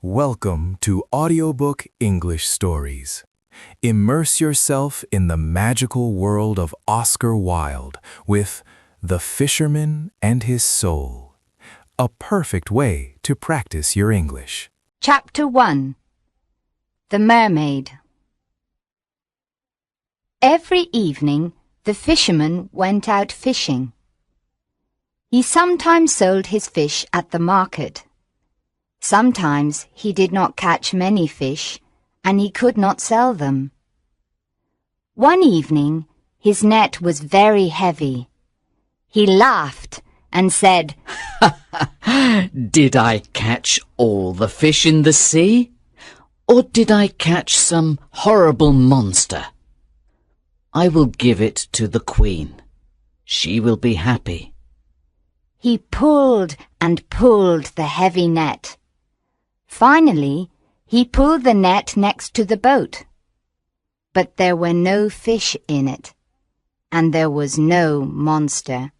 Welcome to Audiobook English Stories. Immerse yourself in the magical world of Oscar Wilde with The Fisherman and His Soul, a perfect way to practice your English. Chapter 1. The Mermaid. Every evening, the fisherman went out fishing. He sometimes sold his fish at the market. Sometimes he did not catch many fish, and he could not sell them. One evening, his net was very heavy. He laughed and said, "Did I catch all the fish in the sea? Or did I catch some horrible monster? I will give it to the Queen. She will be happy." He pulled and pulled the heavy net. Finally, he pulled the net next to the boat. But there were no fish in it, and there was no monster.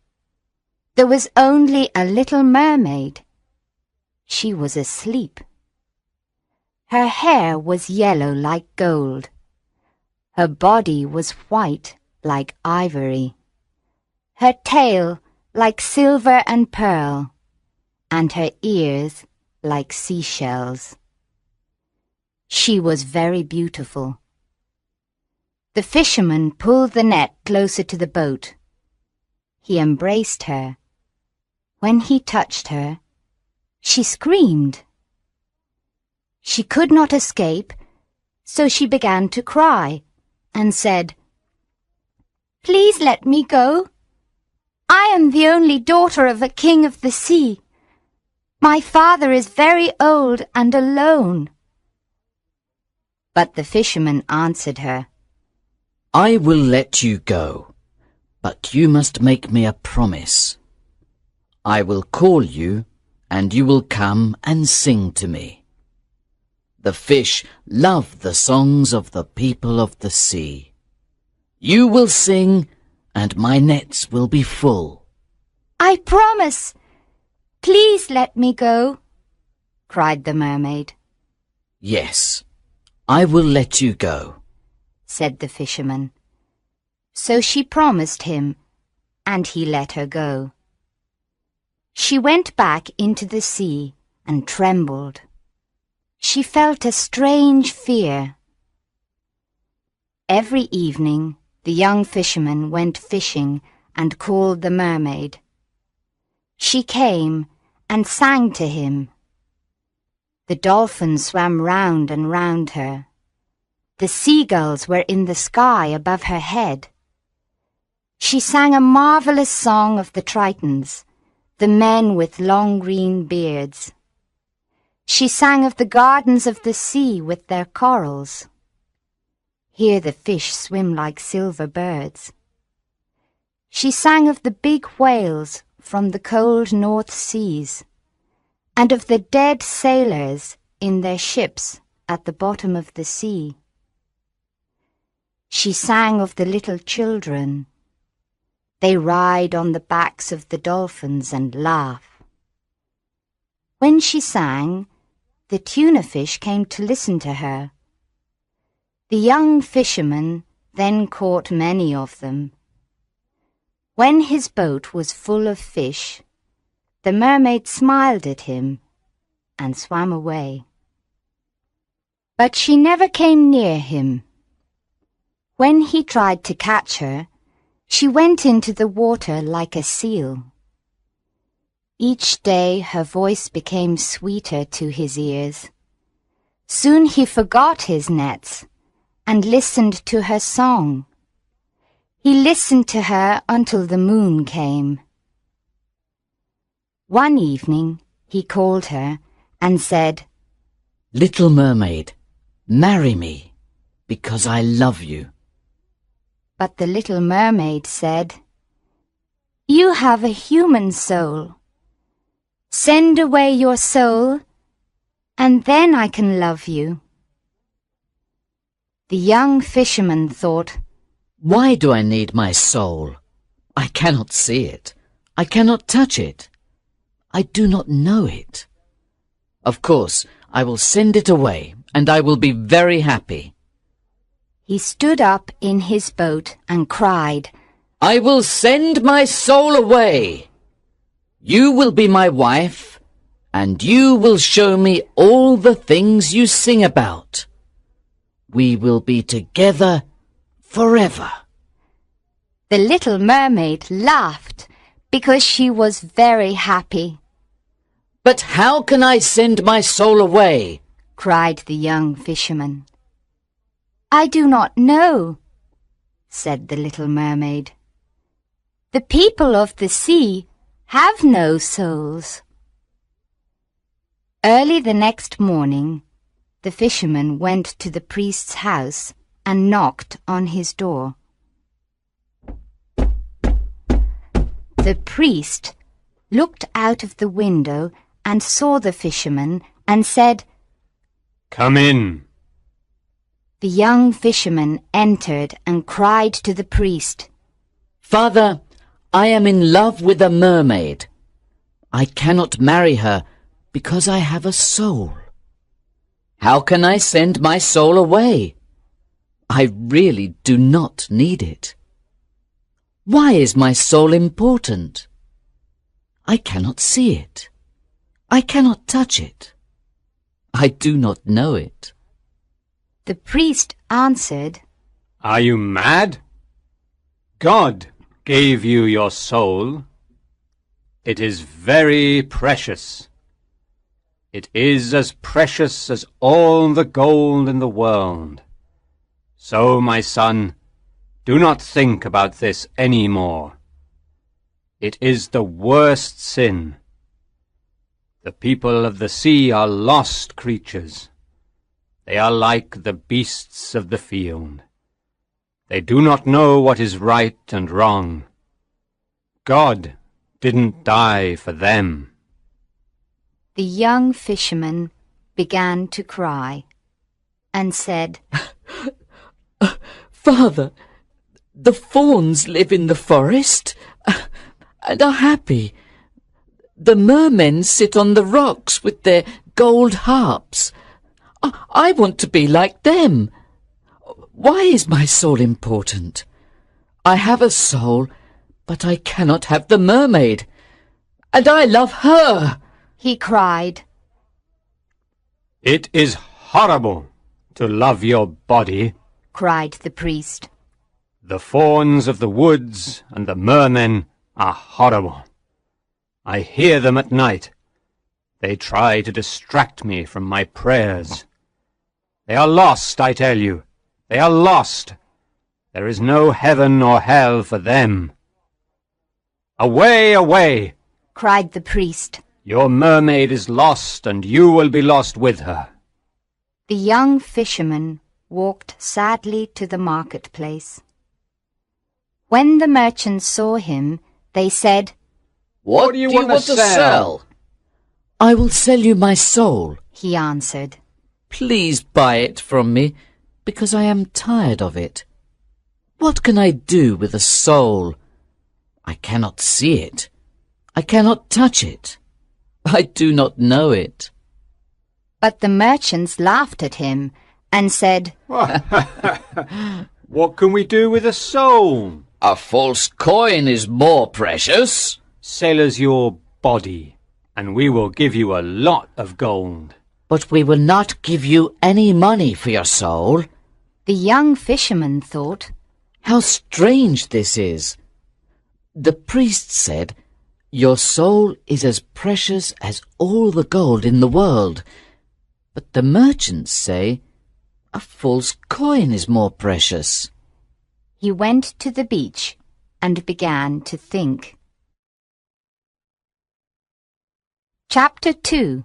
There was only a little mermaid. She was asleep. Her hair was yellow like gold. Her body was white like ivory. Her tail like silver and pearl, and her ears like seashells. She was very beautiful. The fisherman pulled the net closer to the boat. He embraced her. When he touched her, she screamed. She could not escape, so she began to cry and said, "Please let me go. I am the only daughter of a king of the sea. My father is very old and alone." But the fisherman answered her, "I will let you go, but you must make me a promise. I will call you, and you will come and sing to me. The fish love the songs of the people of the sea. You will sing, and my nets will be full." "I promise. Please let me go," cried the mermaid. "Yes, I will let you go," said the fisherman. So she promised him, and he let her go. She went back into the sea and trembled. She felt a strange fear. Every evening, the young fisherman went fishing and called the mermaid. She came and sang to him. The dolphins swam round and round her. The seagulls were in the sky above her head. She sang a marvelous song of the Tritons, the men with long green beards. She sang of the gardens of the sea with their corals. Here the fish swim like silver birds. She sang of the big whales from the cold North Seas, and of the dead sailors in their ships at the bottom of the sea. She sang of the little children. They ride on the backs of the dolphins and laugh. When she sang, the tuna fish came to listen to her. The young fisherman then caught many of them. When his boat was full of fish, the mermaid smiled at him and swam away. But she never came near him. When he tried to catch her, she went into the water like a seal. Each day her voice became sweeter to his ears. Soon he forgot his nets and listened to her song. He listened to her until the moon came. One evening he called her and said, "Little mermaid, marry me, because I love you." But the little mermaid said, "You have a human soul. Send away your soul, and then I can love you." The young fisherman thought, "Why do I need my soul? I cannot see it. I cannot touch it. I do not know it. Of course, I will send it away, and I will be very happy. He stood up in his boat and cried, I will send my soul away. You will be my wife, and you will show me all the things you sing about. We will be together forever. The little mermaid laughed because she was very happy. But how can I send my soul away? Cried the young fisherman. I do not know, said the little mermaid. The people of the sea have no souls. Early the next morning, the fisherman went to the priest's house and knocked on his door. The priest looked out of the window and saw the fisherman and said, Come in. The young fisherman entered and cried to the priest, Father, I am in love with a mermaid. I cannot marry her because I have a soul. How can I send my soul away? I really do not need it. Why is my soul important? I cannot see it. I cannot touch it. I do not know it. The priest answered, Are you mad? God gave you your soul. It is very precious. It is as precious as all the gold in the world. So, my son, do not think about this any more. It is the worst sin. The people of the sea are lost creatures. They are like the beasts of the field. They do not know what is right and wrong. God didn't die for them. The young fisherman began to cry and said, Father, the fawns live in the forest and are happy. The mermen sit on the rocks with their gold harps. I want to be like them. Why is my soul important? I have a soul, but I cannot have the mermaid. And I love her, he cried. It is horrible to love your body, cried the priest. The fawns of the woods and the mermen are horrible. I hear them at night. They try to distract me from my prayers. They are lost, I tell you. They are lost. There is no heaven or hell for them. Away, away, cried the priest. Your mermaid is lost, and you will be lost with her. The young fisherman walked sadly to the marketplace. When the merchants saw him, they said, What do you want to sell? I will sell you my soul, he answered. Please buy it from me, because I am tired of it. What can I do with a soul? I cannot see it. I cannot touch it. I do not know it. But the merchants laughed at him and said, What can we do with a soul? A false coin is more precious. Sell us your body, and we will give you a lot of gold. But we will not give you any money for your soul. The young fisherman thought, How strange this is. The priest said, Your soul is as precious as all the gold in the world. But the merchants say, A false coin is more precious. He went to the beach and began to think. Chapter 2.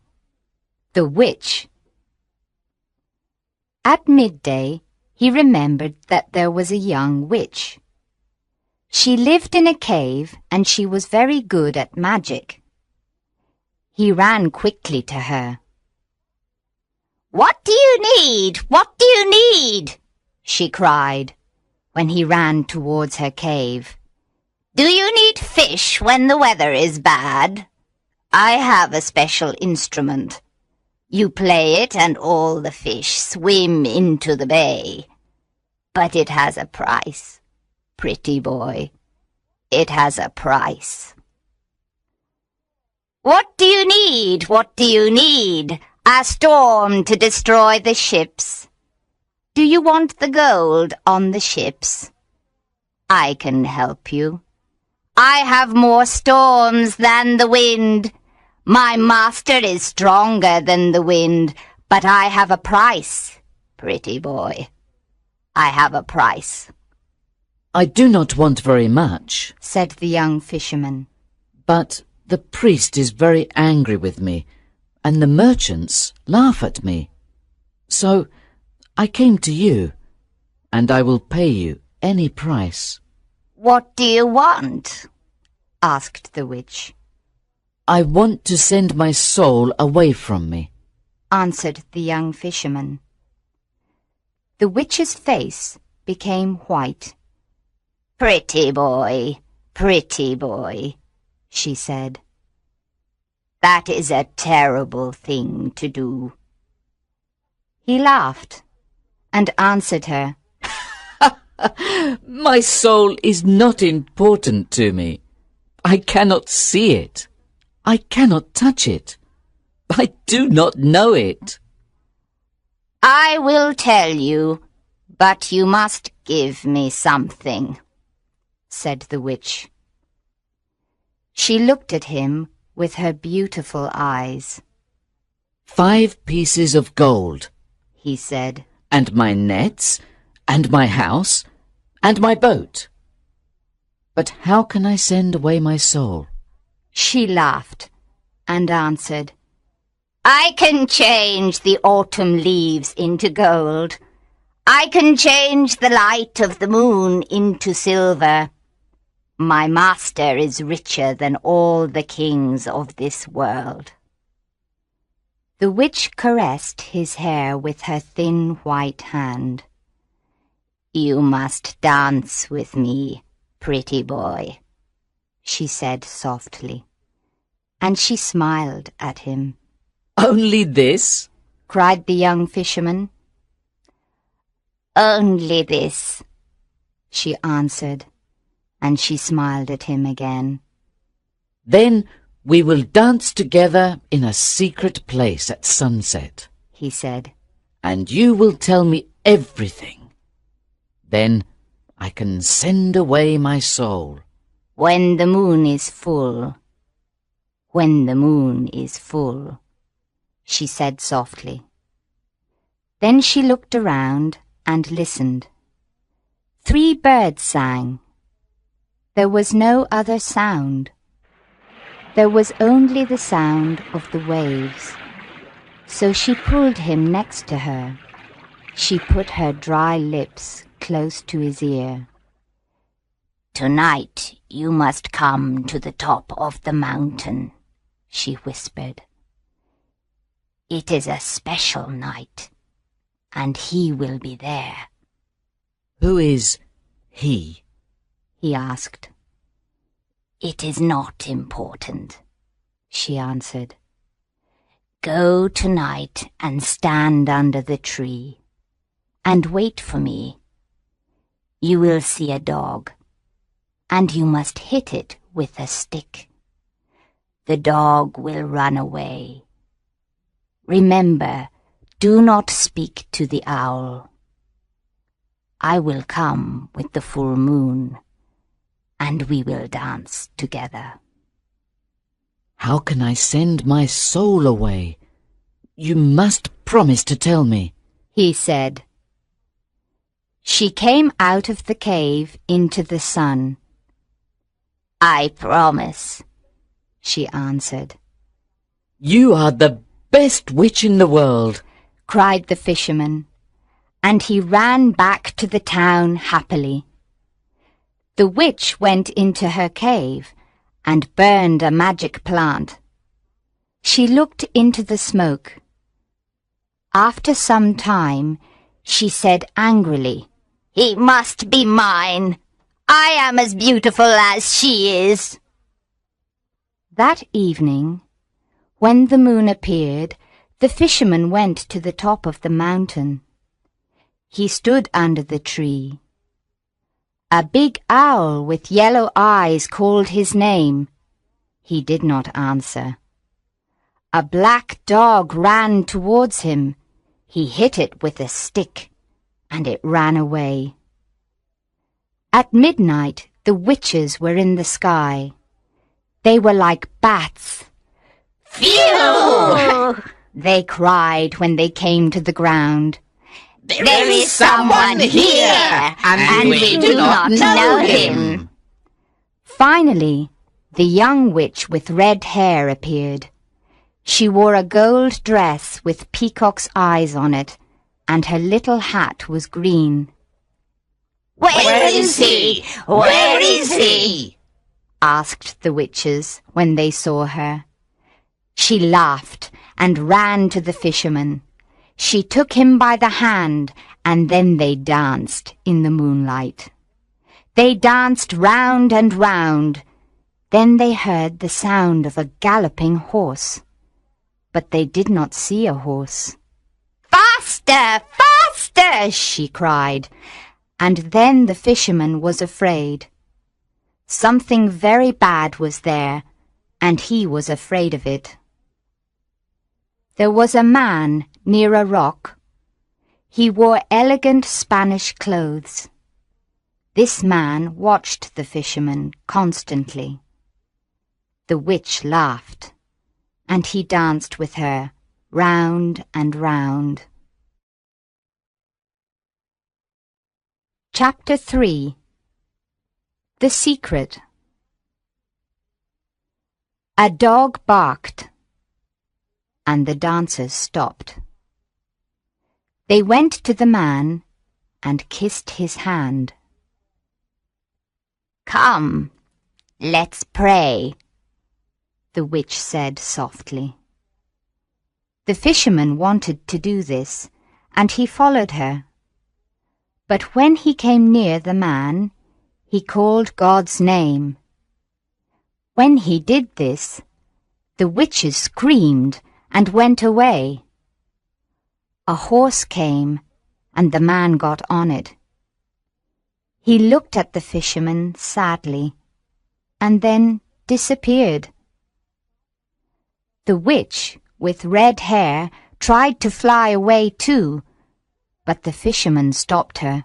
The Witch. At midday, he remembered that there was a young witch. She lived in a cave and she was very good at magic. He ran quickly to her. What do you need? What do you need? She cried when he ran towards her cave. Do you need fish when the weather is bad? I have a special instrument. You play it and all the fish swim into the bay. But it has a price, pretty boy. It has a price. What do you need? What do you need? A storm to destroy the ships. Do you want the gold on the ships? I can help you. I have more storms than the wind. My master is stronger than the wind, but I have a price, pretty boy. I have a price. I do not want very much, said the young fisherman. but the priest is very angry with me, and the merchants laugh at me. So I came to you, and I will pay you any price. What do you want? Asked the witch. I want to send my soul away from me, Answered the young fisherman. The witch's face became white. Pretty boy, she said. That is a terrible thing to do. He laughed and answered her. My soul is not important to me. I cannot see it. I cannot touch it. I do not know it. I will tell you, but you must give me something, said the witch. She looked at him with her beautiful eyes. 5 pieces of gold, He said. and my nets, and my house, and my boat. But how can I send away my soul? She laughed and answered, I can change the autumn leaves into gold. I can change the light of the moon into silver. My master is richer than all the kings of this world. The witch caressed his hair with her thin white hand. You must dance with me, pretty boy, she said softly, and she smiled at him. Only this? Cried the young fisherman. Only this, she answered, and she smiled at him again. Then we will dance together in a secret place at sunset, He said. and you will tell me everything. Then I can send away my soul. When the moon is full, when the moon is full, she said softly. Then she looked around and listened. 3 birds sang. There was no other sound. There was only the sound of the waves. So she pulled him next to her. She put her dry lips close to his ear. Tonight you must come to the top of the mountain, she whispered. It is a special night, and he will be there. Who is he? He asked. It is not important, she answered. Go tonight and stand under the tree, and wait for me. You will see a dog, and you must hit it with a stick. The dog will run away. Remember, do not speak to the owl. I will come with the full moon, and we will dance together. How can I send my soul away? You must promise to tell me, he said. She came out of the cave into the sun. I promise, she answered. You are the best witch in the world, cried the fisherman, and he ran back to the town happily. The witch went into her cave and burned a magic plant. She looked into the smoke. After some time, she said angrily, He must be mine. I am as beautiful as she is. That evening, when the moon appeared, The fisherman went to the top of the mountain. He stood under the tree. A big owl with yellow eyes called his name. He did not answer. A black dog ran towards him. He hit it with a stick, and it ran away. At midnight, the witches were in the sky. They were like bats. Phew! They cried when they came to the ground. There is someone here, and we do not know him. Finally, the young witch with red hair appeared. She wore a gold dress with peacock's eyes on it, and her little hat was green. Where is he? Where is he? Asked the witches when they saw her. She laughed and ran to the fisherman. She took him by the hand, and then they danced in the moonlight. They danced round and round. Then they heard the sound of a galloping horse. But they did not see a horse. "Faster! Faster!" she cried. And then the fisherman was afraid. Something very bad was there, and he was afraid of it. There was a man near a rock. He wore elegant Spanish clothes. This man watched the fisherman constantly. The witch laughed, and he danced with her round and round. Chapter 3. The Secret. A dog barked, and the dancers stopped. They went to the man and kissed his hand. "Come, let's pray," the witch said softly. The fisherman wanted to do this, and he followed her. But when he came near the man, he called God's name. When he did this, the witches screamed and went away. A horse came, and the man got on it. He looked at the fisherman sadly, and then disappeared. The witch with red hair tried to fly away too, but the fisherman stopped her.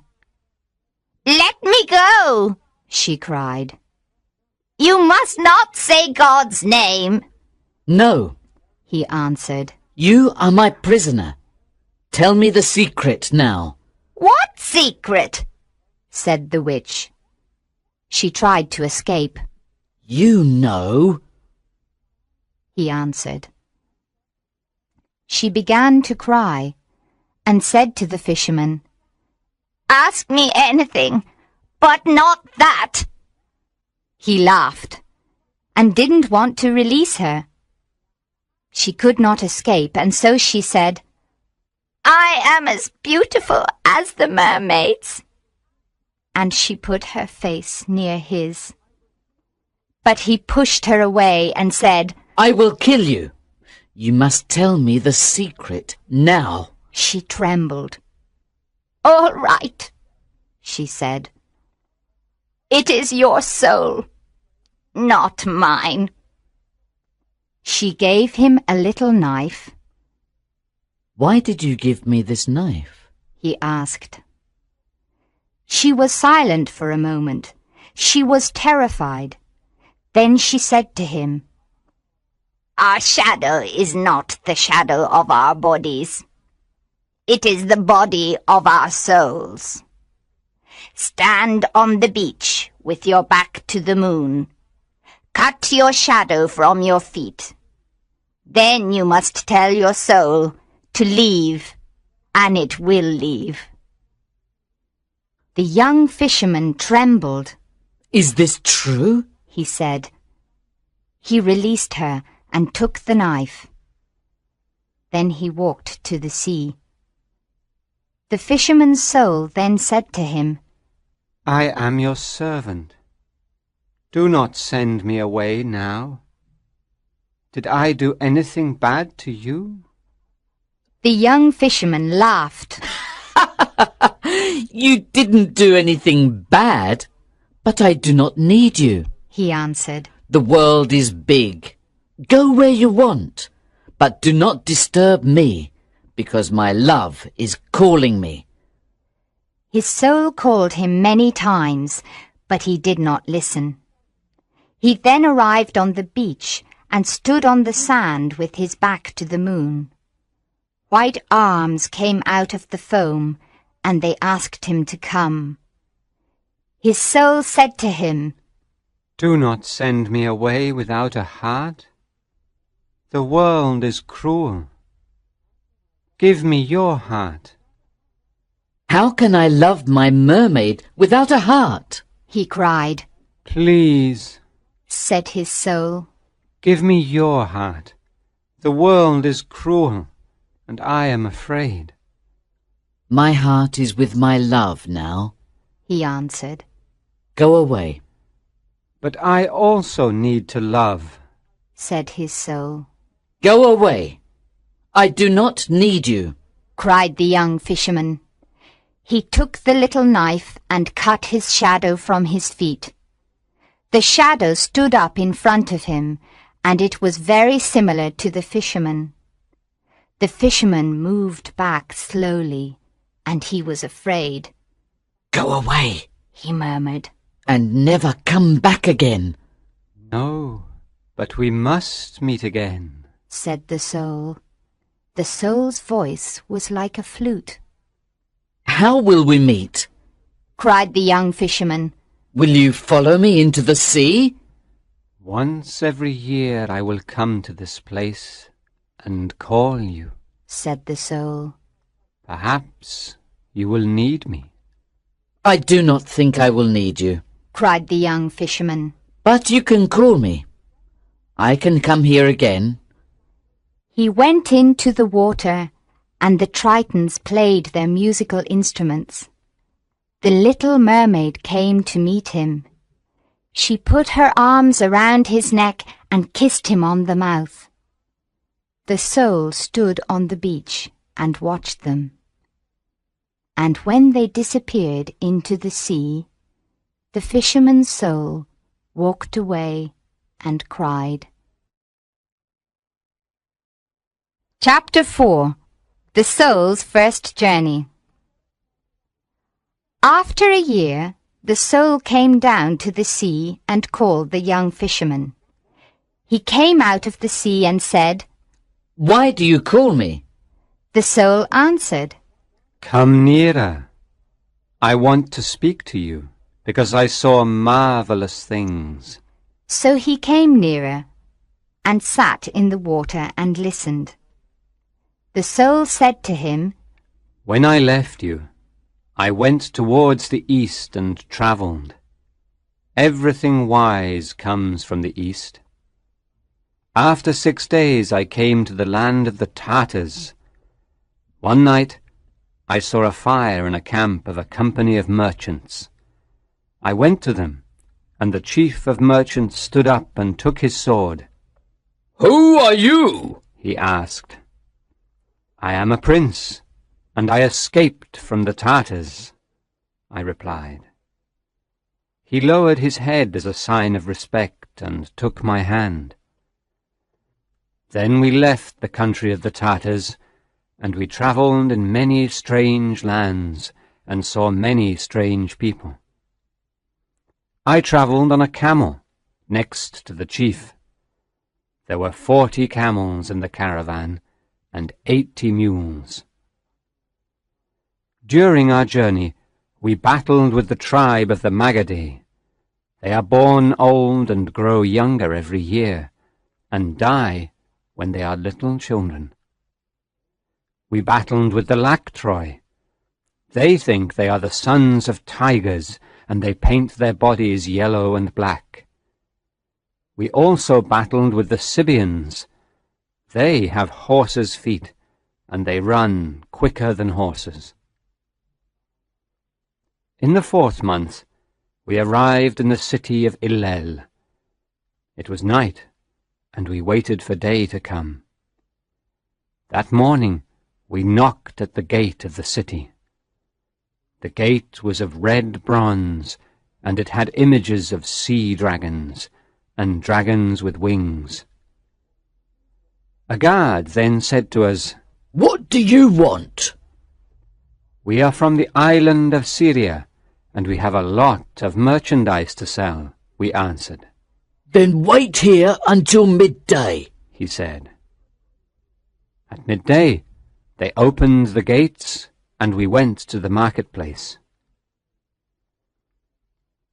Let me go, she cried. You must not say God's name. No, he answered. you are my prisoner. Tell me the secret now. What secret? Said the witch. She tried to escape. You know, he answered. She began to cry and said to the fisherman, Ask me anything, but not that. He laughed and didn't want to release her. She could not escape, and so she said, I am as beautiful as the mermaids. And she put her face near his. But he pushed her away and said, I will kill you. You must tell me the secret now. She trembled. All right, she said. It is your soul, not mine. She gave him a little knife. Why did you give me this knife? He asked. She was silent for a moment. She was terrified. Then she said to him, Our shadow is not the shadow of our bodies. It is the body of our souls. Stand on the beach with your back to the moon. Cut your shadow from your feet. Then you must tell your soul to leave, and it will leave. The young fisherman trembled. Is this true? He said. He released her and took the knife. Then he walked to the sea. The fisherman's soul then said to him, I am your servant. Do not send me away now. Did I do anything bad to you? The young fisherman laughed. You didn't do anything bad, but I do not need you, he answered. The world is big. Go where you want, but do not disturb me, because my love is calling me. His soul called him many times, but he did not listen. He then arrived on the beach and stood on the sand with his back to the moon. White arms came out of the foam, and they asked him to come. His soul said to him, Do not send me away without a heart. The world is cruel. Give me your heart. How can I love my mermaid without a heart? he cried. Please, said his soul. give me your heart. The world is cruel, and I am afraid. My heart is with my love now. He answered. Go away. But I also need to love, said his soul. Go away. I do not need you, cried the young fisherman. He took the little knife and cut his shadow from his feet. The shadow stood up in front of him, and it was very similar to the fisherman. The fisherman moved back slowly, and he was afraid. Go away, he murmured, and never come back again. No, but we must meet again, said the soul. The soul's voice was like a flute. How will we meet? cried the young fisherman. Will you follow me into the sea? Once every year I will come to this place and call you, said the soul. Perhaps you will need me. I do not think I will need you, cried the young fisherman. but you can call me. I can come here again. He went into the water, and the tritons played their musical instruments. The little mermaid came to meet him. She put her arms around his neck and kissed him on the mouth. The soul stood on the beach and watched them. And when they disappeared into the sea, the fisherman's soul walked away and cried. Chapter 4. The Soul's First Journey. After a year, the soul came down to the sea and called the young fisherman. He came out of the sea and said, Why do you call me? The soul answered, Come nearer. I want to speak to you, because I saw marvelous things. So he came nearer and sat in the water and listened. The soul said to him, When I left you, I went towards the east and travelled. Everything wise comes from the east. After 6 days I came to the land of the Tartars. One night I saw a fire in a camp of a company of merchants. I went to them, and the chief of merchants stood up and took his sword. Who are you? He asked. I am a prince, and I escaped from the Tartars, I replied. He lowered his head as a sign of respect and took my hand. Then we left the country of the Tartars, and we travelled in many strange lands and saw many strange people. I travelled on a camel next to the chief. There were 40 camels in the caravan and 80 mules. During our journey, we battled with the tribe of the Magadi. They are born old and grow younger every year, and die when they are little children. We battled with the Lactroi. They think they are the sons of tigers, and they paint their bodies yellow and black. We also battled with the Sibians. They have horses' feet, and they run quicker than horses. In the 4th month, we arrived in the city of Illel. It was night, and we waited for day to come. That morning, We knocked at the gate of the city. The gate was of red bronze, and it had images of sea dragons and dragons with wings. A guard then said to us, "What do you want?" "We are from the island of Syria, and we have a lot of merchandise to sell," we answered. "Then wait here until midday," he said. At midday they opened the gates, and we went to the marketplace.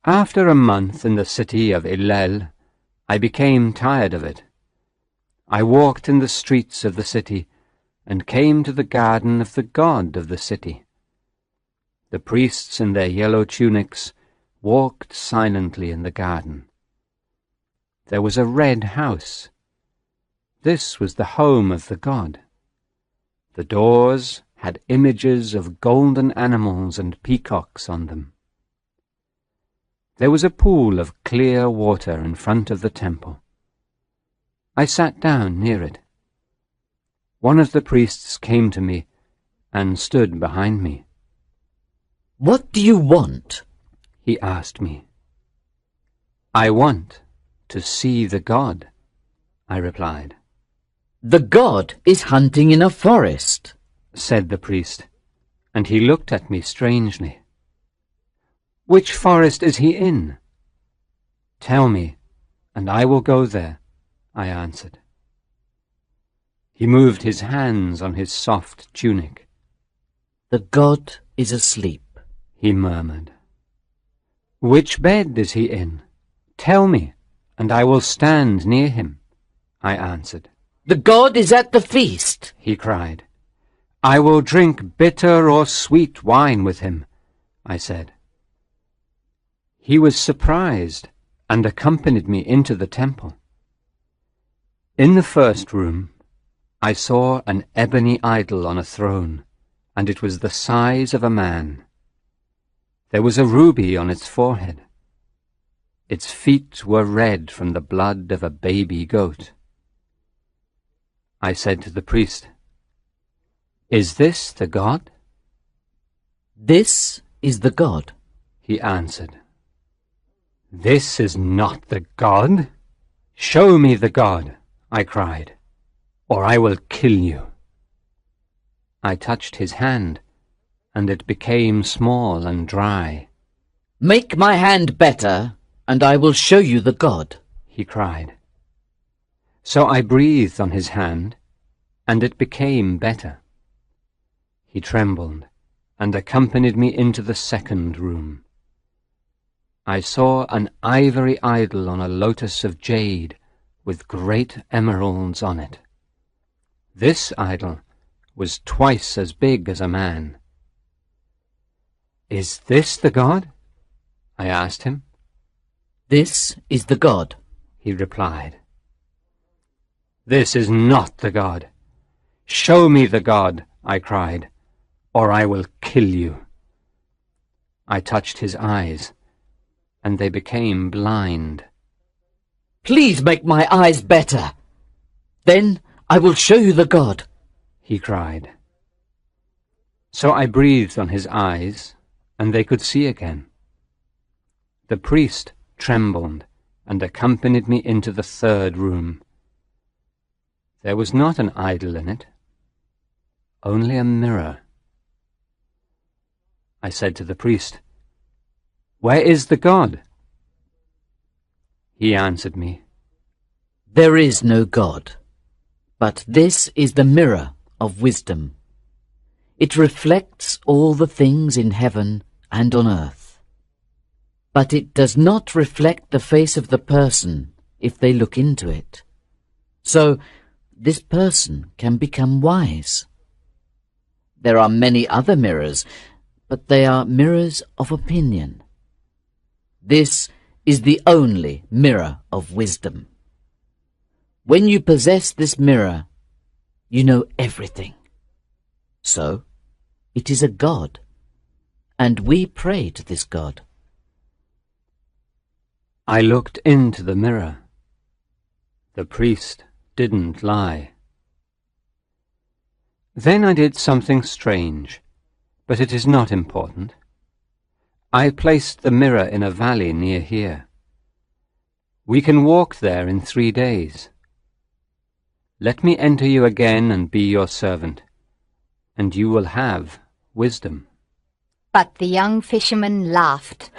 After a month in the city of Illel, I became tired of it. I walked in the streets of the city, and came to the garden of the god of the city. The priests in their yellow tunics walked silently in the garden. There was a red house. This was the home of the god. The doors had images of golden animals and peacocks on them. There was a pool of clear water in front of the temple. I sat down near it. One of the priests came to me and stood behind me. "What do you want?" he asked me. "I want to see the god," I replied. "The god is hunting in a forest," said the priest, and he looked at me strangely. "Which forest is he in?" "Tell me, and I will go there," I answered. He moved his hands on his soft tunic. "The god is asleep," he murmured. "Which bed is he in? Tell me, and I will stand near him," I answered. "The god is at the feast," he cried. "I will drink bitter or sweet wine with him," I said. He was surprised and accompanied me into the temple. In the first room, I saw an ebony idol on a throne, and it was the size of a man. There was a ruby on its forehead. Its feet were red from the blood of a baby goat. I said to the priest, "Is this the god?" "This is the god," he answered. "This is not the god. Show me the god," I cried, "or I will kill you." I touched his hand, and it became small and dry. "Make my hand better, and I will show you the god," he cried. So I breathed on his hand, and it became better. He trembled and accompanied me into the second room. I saw an ivory idol on a lotus of jade with great emeralds on it. This idol was twice as big as a man. "Is this the god?" I asked him. "This is the god," he replied. "This is not the god. Show me the god," I cried, "or I will kill you." I touched his eyes, and they became blind. "Please make my eyes better. Then I will show you the god," he cried. So I breathed on his eyes, and they could see again. The priest trembled and accompanied me into the third room. There was not an idol in it, only a mirror. I said to the priest, "Where is the god?" He answered me, "There is no god, but this is the mirror of wisdom. It reflects all the things in heaven and on earth. But it does not reflect the face of the person if they look into it. So this person can become wise. There are many other mirrors, but they are mirrors of opinion. This is the only mirror of wisdom. When you possess this mirror, you know everything. So, it is a god, and we pray to this god." I looked into the mirror. The priest didn't lie. Then I did something strange, but it is not important. I placed the mirror in a valley near here. We can walk there in 3 days. Let me enter you again and be your servant, and you will have wisdom. But the young fisherman laughed.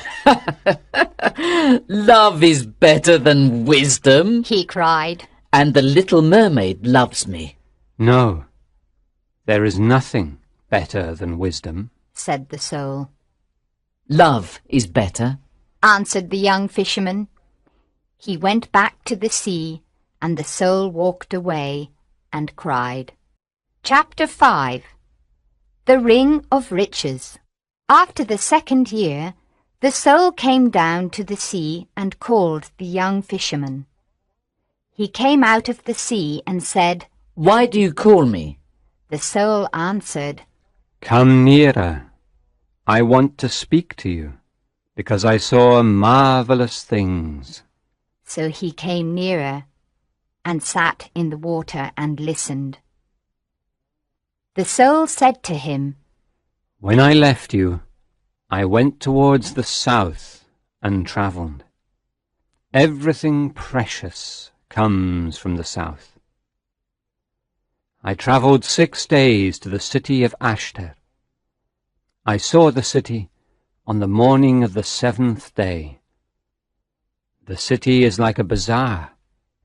Love is better than wisdom, He cried. and the little mermaid loves me. No, there is nothing better than wisdom. Said the soul. Love is better. Answered the young fisherman. He went back to the sea, and the soul walked away and cried. Chapter 5. The Ring of Riches. After the 2nd year, the soul came down to the sea and called the young fisherman. He came out of the sea and said, Why do you call me? The soul answered, Come nearer. I want to speak to you, because I saw marvelous things. So he came nearer and sat in the water and listened. The soul said to him, When I left you, I went towards the south and travelled. Everything precious comes from the south. I travelled 6 days to the city of Ashtar. I saw the city on the morning of the 7th day. The city is like a bazaar.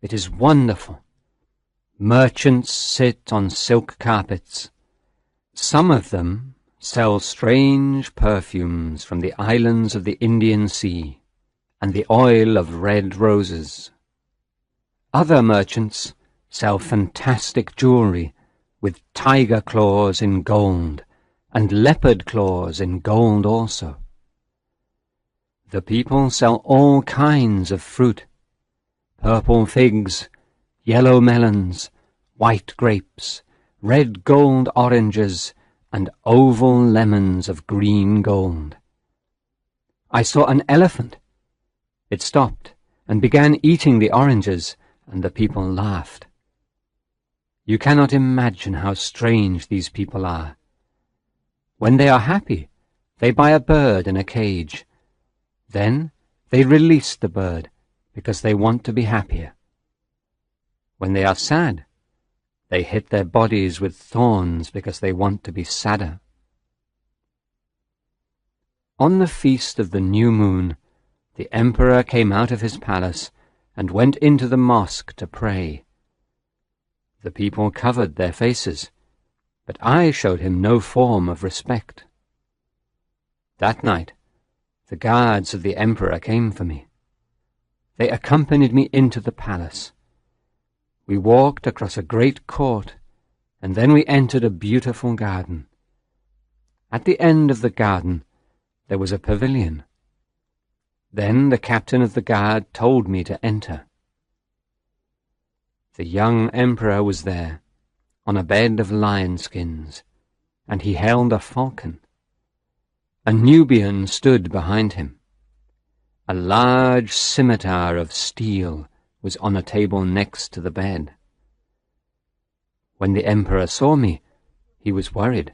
It is wonderful. Merchants sit on silk carpets. Some of them sell strange perfumes from the islands of the Indian Sea and the oil of red roses. Other merchants sell fantastic jewelry with tiger claws in gold and leopard claws in gold also. The people sell all kinds of fruit, purple figs, yellow melons, white grapes, red gold oranges, and oval lemons of green gold. I saw an elephant. It stopped and began eating the oranges, and the people laughed. You cannot imagine how strange these people are. When they are happy, they buy a bird in a cage. Then they release the bird because they want to be happier. When they are sad, they hit their bodies with thorns because they want to be sadder. On the feast of the new moon, the emperor came out of his palace and went into the mosque to pray. The people covered their faces, but I showed him no form of respect. That night, the guards of the emperor came for me. They accompanied me into the palace. We walked across a great court, and then we entered a beautiful garden. At the end of the garden, there was a pavilion. Then the captain of the guard told me to enter. The young emperor was there, on a bed of lion skins, and he held a falcon. A Nubian stood behind him. A large scimitar of steel was on a table next to the bed. When the emperor saw me, he was worried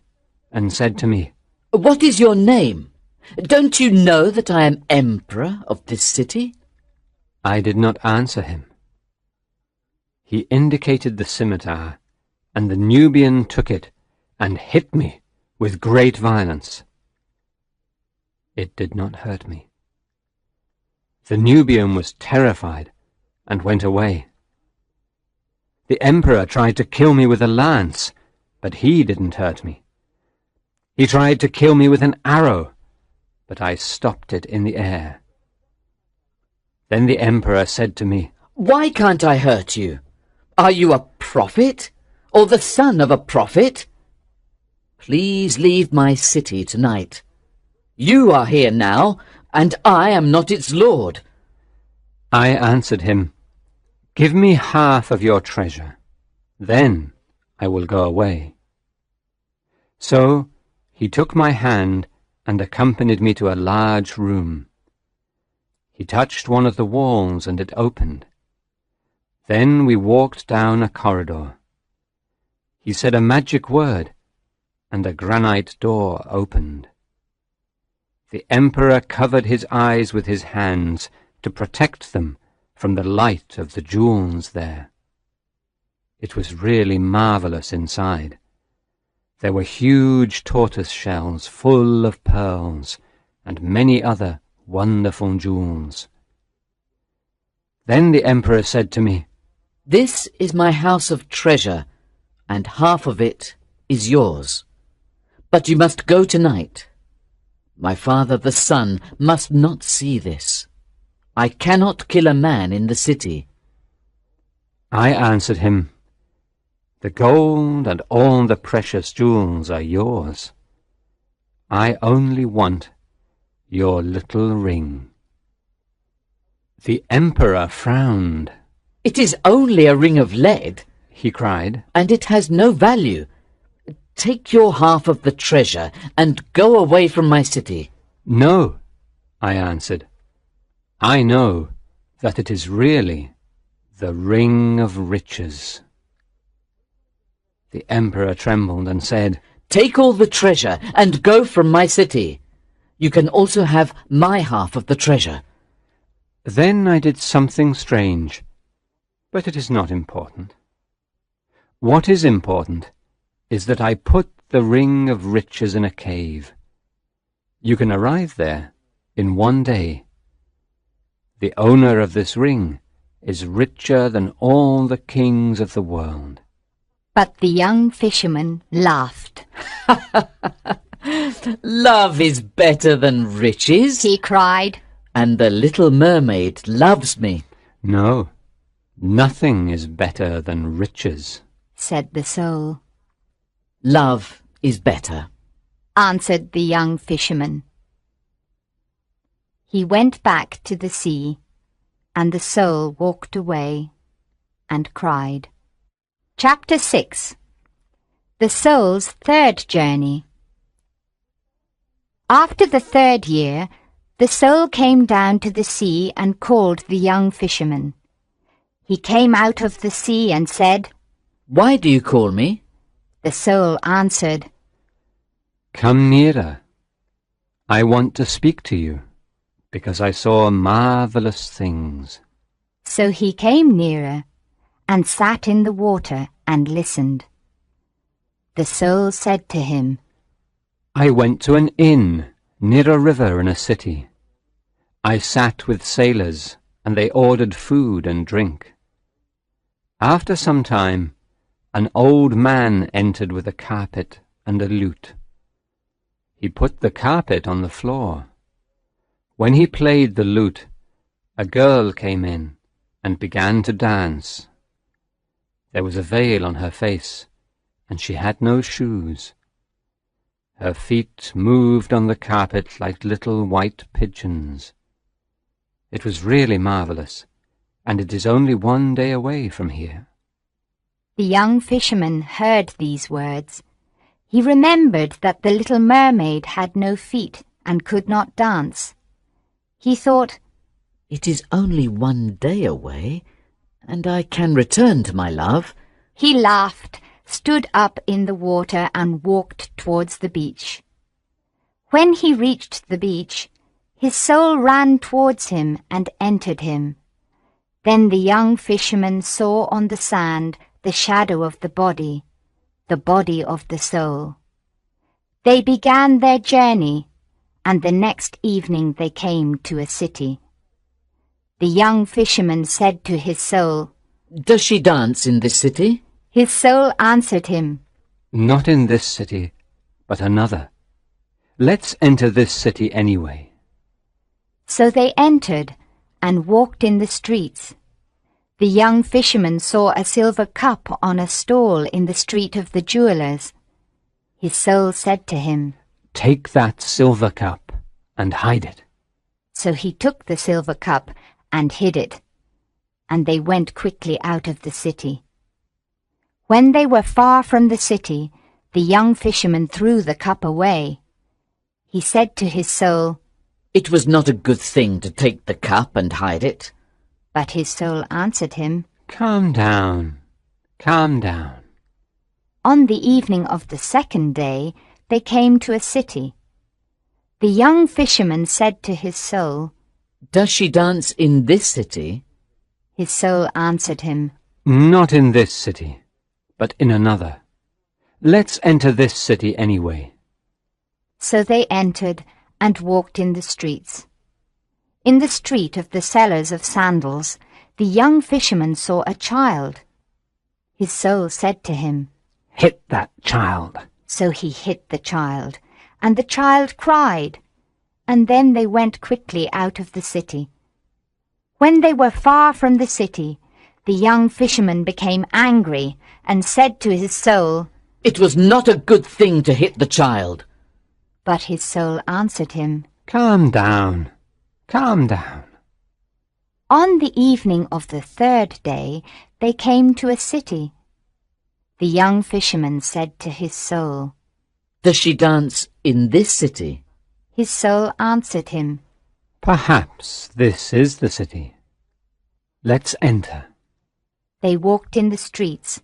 and said to me, What is your name? Don't you know that I am emperor of this city? I did not answer him. He indicated the scimitar, and the Nubian took it and hit me with great violence. It did not hurt me. The Nubian was terrified and went away. The emperor tried to kill me with a lance, but he didn't hurt me. He tried to kill me with an arrow, but I stopped it in the air. Then the emperor said to me, Why can't I hurt you? Are you a prophet, or the son of a prophet? Please leave my city tonight. You are here now, and I am not its lord. I answered him, Give me half of your treasure, then I will go away. So he took my hand and accompanied me to a large room. He touched one of the walls and it opened. Then we walked down a corridor. He said a magic word, and a granite door opened. The emperor covered his eyes with his hands to protect them from the light of the jewels there. It was really marvelous inside. There were huge tortoise shells full of pearls and many other wonderful jewels. Then the emperor said to me, "This is my house of treasure, and half of it is yours. But you must go tonight. My father the sun must not see this. I cannot kill a man in the city." I answered him, "The gold and all the precious jewels are yours. I only want your little ring." The emperor frowned. "It is only a ring of lead," he cried. "and it has no value. Take your half of the treasure and go away from my city." "No," I answered. "I know that it is really the ring of riches." The emperor trembled and said, "Take all the treasure and go from my city. You can also have my half of the treasure." Then I did something strange, but it is not important. What is important is that I put the ring of riches in a cave. You can arrive there in one day. The owner of this ring is richer than all the kings of the world. But the young fisherman laughed. "Love is better than riches," He cried. "and the little mermaid loves me." No, nothing is better than riches. Said the soul. "Love is better." Answered the young fisherman. He went back to the sea, and the soul walked away and cried. Chapter 6. The soul's third journey. After the third year, the soul came down to the sea and called the young fisherman. He came out of the sea and said, "Why do you call me?" The soul answered, Come nearer. I want to speak to you, because I saw marvelous things. So he came nearer and sat in the water and listened. The soul said to him, I went to an inn near a river in a city. I sat with sailors, and they ordered food and drink. After some time, an old man entered with a carpet and a lute. He put the carpet on the floor. When he played the lute, a girl came in and began to dance. There was a veil on her face, and she had no shoes. Her feet moved on the carpet like little white pigeons. It was really marvelous, and it is only one day away from here. The young fisherman heard these words. He remembered that the little mermaid had no feet and could not dance. He thought, "It is only one day away, and I can return to my love." He laughed, stood up in the water and walked towards the beach. When he reached the beach, his soul ran towards him and entered him. Then the young fisherman saw on the sand the shadow of the body of the soul. They began their journey, and the next evening they came to a city. The young fisherman said to his soul, "Does she dance in this city?" His soul answered him, Not in this city, but another. Let's enter this city anyway. So they entered and walked in the streets. The young fisherman saw a silver cup on a stall in the street of the jewelers. His soul said to him, Take that silver cup and hide it. So he took the silver cup and hid it, and they went quickly out of the city. When they were far from the city, the young fisherman threw the cup away. He said to his soul, "It was not a good thing to take the cup and hide it." But his soul answered him, Calm down, calm down. On the evening of the second day, they came to a city. The young fisherman said to his soul, Does she dance in this city? His soul answered him, Not in this city, but in another. Let's enter this city anyway. So they entered and walked in the streets. In the street of the sellers of sandals, the young fisherman saw a child. His soul said to him, Hit that child. So he hit the child, and the child cried, and then they went quickly out of the city. When they were far from the city, the young fisherman became angry and said to his soul, It was not a good thing to hit the child. But his soul answered him, Calm down. Calm down. On the evening of the third day, they came to a city. The young fisherman said to his soul, Does she dance in this city? His soul answered him, Perhaps this is the city. Let's enter. They walked in the streets,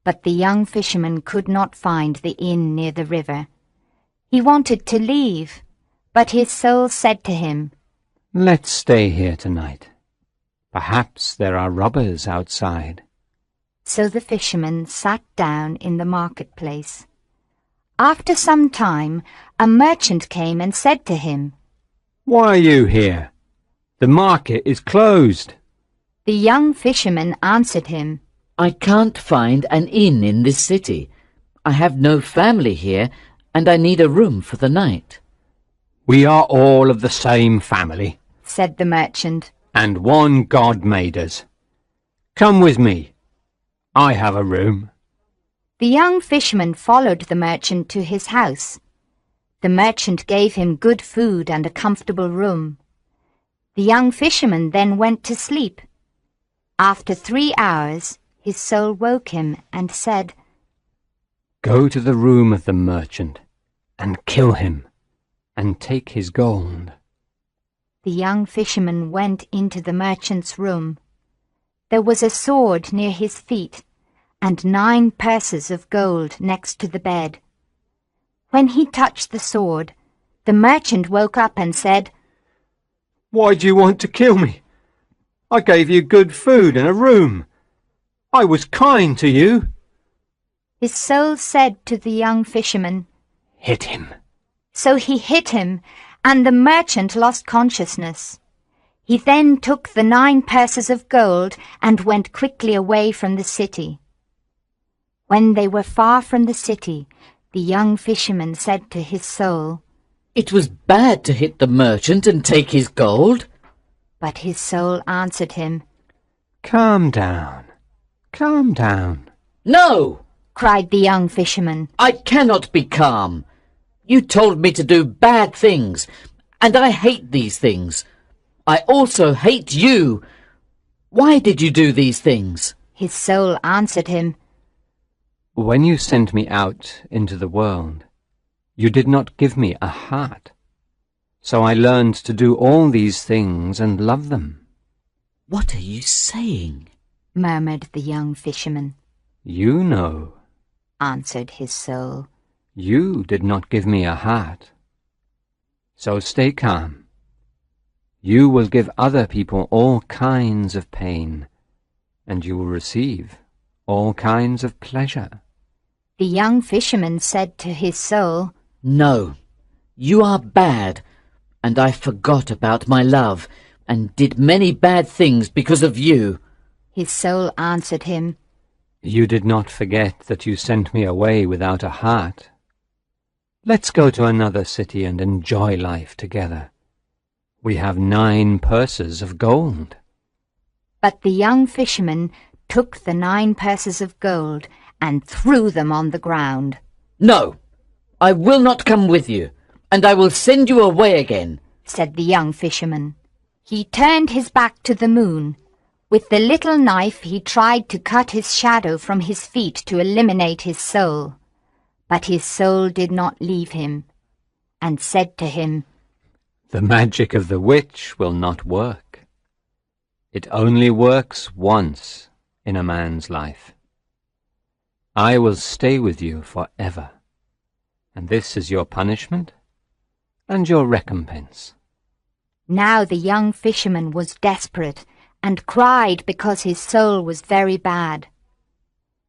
but the young fisherman could not find the inn near the river. He wanted to leave, but his soul said to him, Let's stay here tonight. Perhaps there are robbers outside. So the fisherman sat down in the marketplace. After some time, a merchant came and said to him, Why are you here? The market is closed. The young fisherman answered him, I can't find an inn in this city. I have no family here, and I need a room for the night. We are all of the same family, said the merchant. and one God made us. Come with me. I have a room. The young fisherman followed the merchant to his house. The merchant gave him good food and a comfortable room. The young fisherman then went to sleep. After 3 hours, his soul woke him and said, Go to the room of the merchant and kill him and take his gold. The young fisherman went into the merchant's room. There was a sword near his feet and 9 purses of gold next to the bed. When he touched the sword, the merchant woke up and said, Why do you want to kill me? I gave you good food and a room. I was kind to you. His soul said to the young fisherman, Hit him. So he hit him, and the merchant lost consciousness. He then took the 9 purses of gold and went quickly away from the city. When they were far from the city, the young fisherman said to his soul, It was bad to hit the merchant and take his gold. But his soul answered him, Calm down. Calm down. No! cried the young fisherman. I cannot be calm. You told me to do bad things, and I hate these things. I also hate you. Why did you do these things? His soul answered him, When you sent me out into the world, you did not give me a heart. So I learned to do all these things and love them. What are you saying? murmured the young fisherman. You know. Answered his soul. You did not give me a heart. So stay calm. You will give other people all kinds of pain, and you will receive all kinds of pleasure. The young fisherman said to his soul, No, you are bad, and I forgot about my love, and did many bad things because of you. His soul answered him, You did not forget that you sent me away without a heart. Let's go to another city and enjoy life together. We have 9 purses of gold. But the young fisherman took the 9 purses of gold and threw them on the ground. No, I will not come with you, and I will send you away again, said the young fisherman. He turned his back to the moon. With the little knife he tried to cut his shadow from his feet to eliminate his soul. But his soul did not leave him, and said to him, The magic of the witch will not work. It only works once in a man's life. I will stay with you forever, and this is your punishment and your recompense. Now the young fisherman was desperate and cried because his soul was very bad.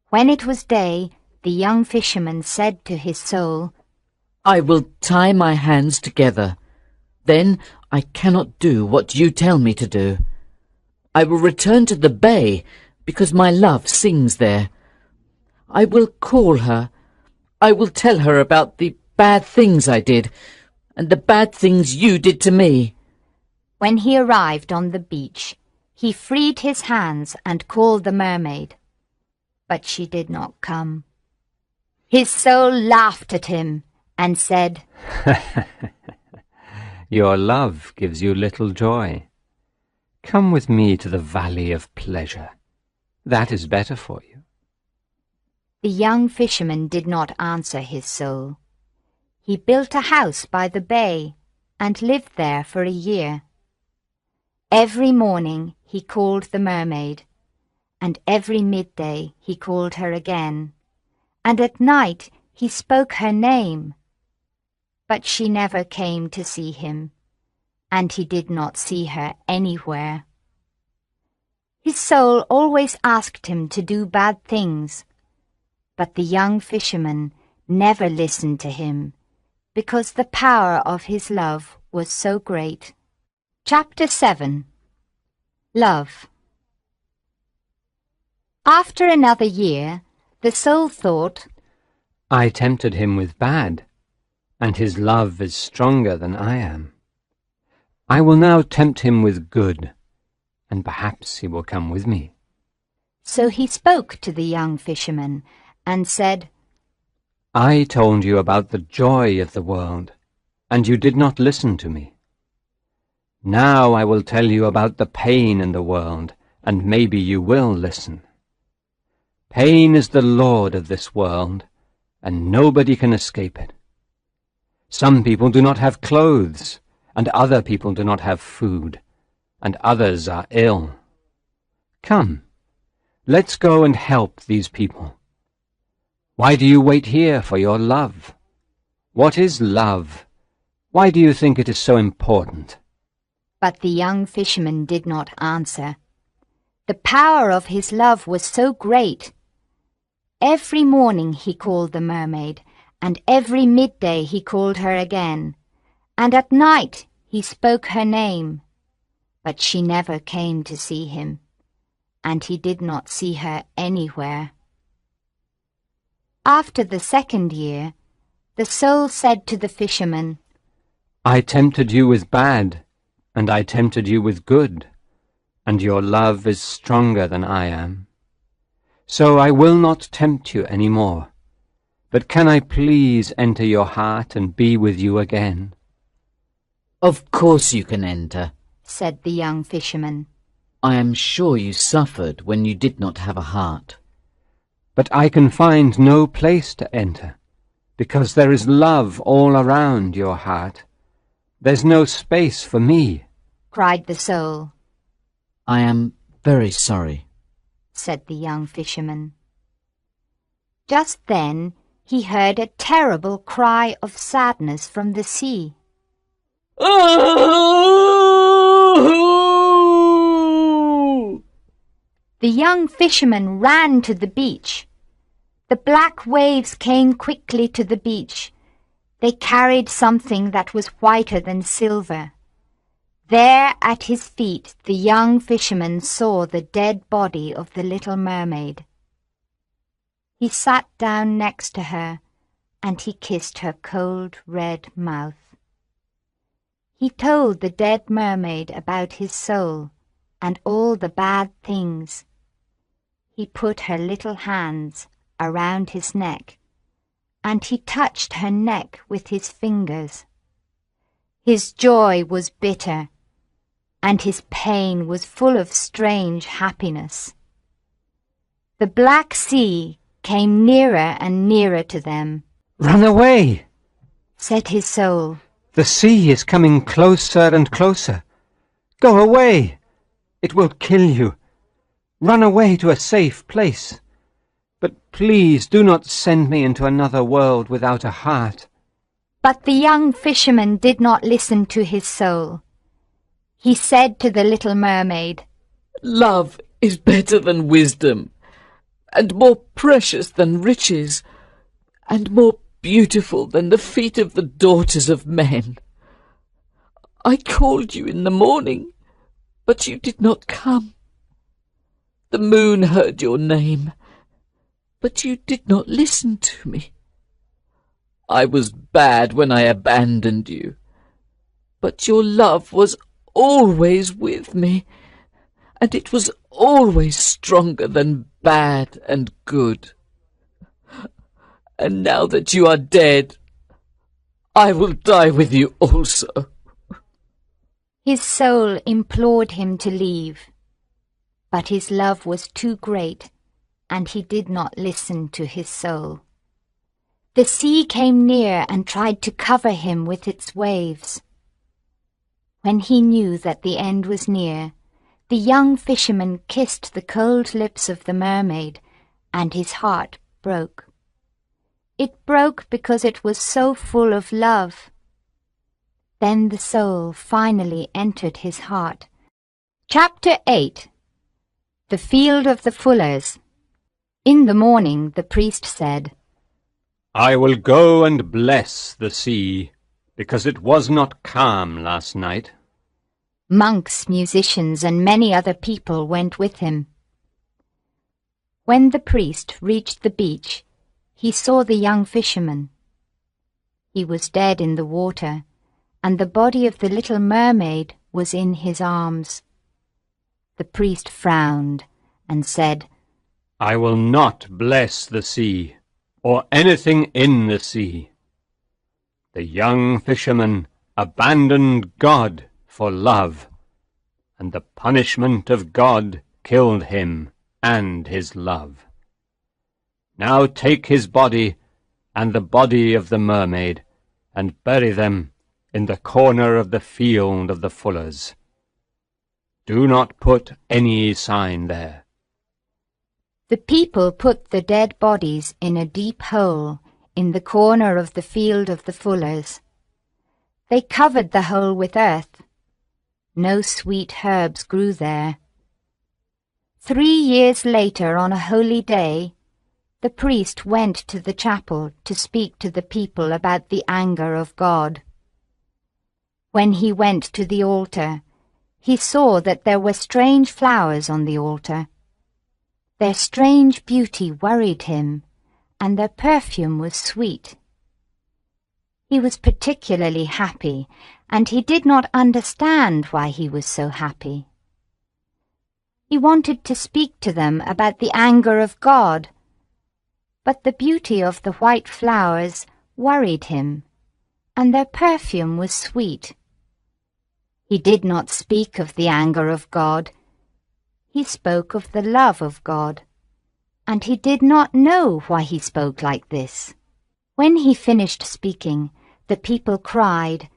When it was day, the young fisherman said to his soul, I will tie my hands together. Then I cannot do what you tell me to do. I will return to the bay because my love sings there. I will call her. I will tell her about the bad things I did and the bad things you did to me. When he arrived on the beach, he freed his hands and called the mermaid. But she did not come. His soul laughed at him and said, Your love gives you little joy. Come with me to the valley of pleasure. That is better for you. The young fisherman did not answer his soul. He built a house by the bay and lived there for a year. Every morning he called the mermaid, and every midday he called her again, and at night he spoke her name. But she never came to see him, and he did not see her anywhere. His soul always asked him to do bad things, but the young fisherman never listened to him, because the power of his love was so great. Chapter 7. Love. After another year, the soul thought, I tempted him with bad, and his love is stronger than I am. I will now tempt him with good, and perhaps he will come with me. So he spoke to the young fisherman and said, I told you about the joy of the world, and you did not listen to me. Now I will tell you about the pain in the world, and maybe you will listen. Pain is the lord of this world, and nobody can escape it. Some people do not have clothes, and other people do not have food, and others are ill. Come, let's go and help these people. Why do you wait here for your love? What is love? Why do you think it is so important? But the young fisherman did not answer. The power of his love was so great. Every morning he called the mermaid, and every midday he called her again, and at night he spoke her name. But she never came to see him, and he did not see her anywhere. After the second year, the soul said to the fisherman, I tempted you with bad, and I tempted you with good, and your love is stronger than I am. So I will not tempt you any more, but can I please enter your heart and be with you again? Of course you can enter, said the young fisherman. I am sure you suffered when you did not have a heart. But I can find no place to enter, because there is love all around your heart. There's no space for me, cried the soul. I am very sorry, said the young fisherman. Just then he heard a terrible cry of sadness from the sea. Oh! The young fisherman ran to the beach. The black waves came quickly to the beach. They carried something that was whiter than silver. There at his feet the young fisherman saw the dead body of the little mermaid. He sat down next to her, and he kissed her cold red mouth. He told the dead mermaid about his soul and all the bad things. He put her little hands around his neck, and he touched her neck with his fingers. His joy was bitter, and his pain was full of strange happiness. The black sea came nearer and nearer to them. Run away, said his soul. The sea is coming closer and closer. Go away, it will kill you. Run away to a safe place. But please do not send me into another world without a heart. But the young fisherman did not listen to his soul. He said to the little mermaid, Love is better than wisdom, and more precious than riches, and more beautiful than the feet of the daughters of men. I called you in the morning, but you did not come. The moon heard your name, but you did not listen to me. I was bad when I abandoned you, but your love was always with me, and it was always stronger than bad and good. And now that you are dead, I will die with you also. His soul implored him to leave, but his love was too great, and he did not listen to his soul. The sea came near and tried to cover him with its waves. When he knew that the end was near, the young fisherman kissed the cold lips of the mermaid, and his heart broke. It broke because it was so full of love. Then the soul finally entered his heart. Chapter 8. The Field of the Fullers. In the morning the priest said, I will go and bless the sea, because it was not calm last night. Monks, musicians, and many other people went with him. When the priest reached the beach, he saw the young fisherman. He was dead in the water, and the body of the little mermaid was in his arms. The priest frowned and said, I will not bless the sea, or anything in the sea. The young fisherman abandoned God for love, and the punishment of God killed him and his love. Now take his body and the body of the mermaid, and bury them in the corner of the field of the fullers. Do not put any sign there. The people put the dead bodies in a deep hole in the corner of the field of the fullers. They covered the hole with earth. No sweet herbs grew there. 3 years later, on a holy day, the priest went to the chapel to speak to the people about the anger of God. When he went to the altar, he saw that there were strange flowers on the altar. Their strange beauty worried him, and their perfume was sweet. He was particularly happy, and he did not understand why he was so happy. He wanted to speak to them about the anger of God, but the beauty of the white flowers worried him, and their perfume was sweet. He did not speak of the anger of God. He spoke of the love of God, and he did not know why he spoke like this. When he finished speaking, the people cried,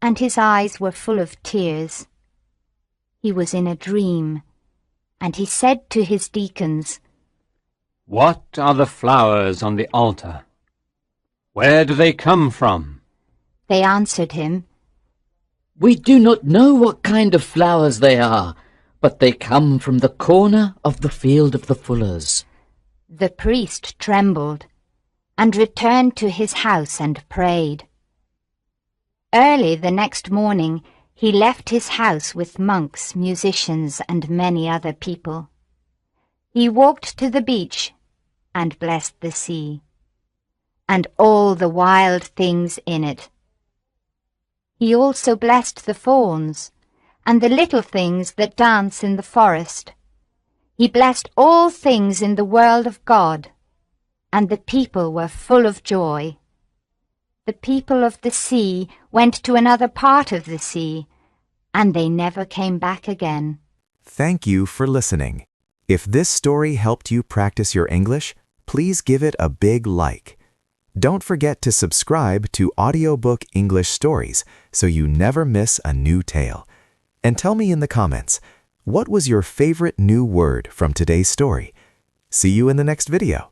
and his eyes were full of tears. He was in a dream, and he said to his deacons, What are the flowers on the altar? Where do they come from? They answered him, We do not know what kind of flowers they are, but they come from the corner of the field of the fullers. The priest trembled, and returned to his house and prayed. Early the next morning he left his house with monks, musicians, and many other people. He walked to the beach and blessed the sea, and all the wild things in it. He also blessed the fawns, and the little things that dance in the forest. He blessed all things in the world of God, and the people were full of joy. The people of the sea went to another part of the sea, and they never came back again. Thank you for listening. If this story helped you practice your English, please give it a big like. Don't forget to subscribe to Audiobook English Stories so you never miss a new tale. And tell me in the comments, what was your favorite new word from today's story? See you in the next video.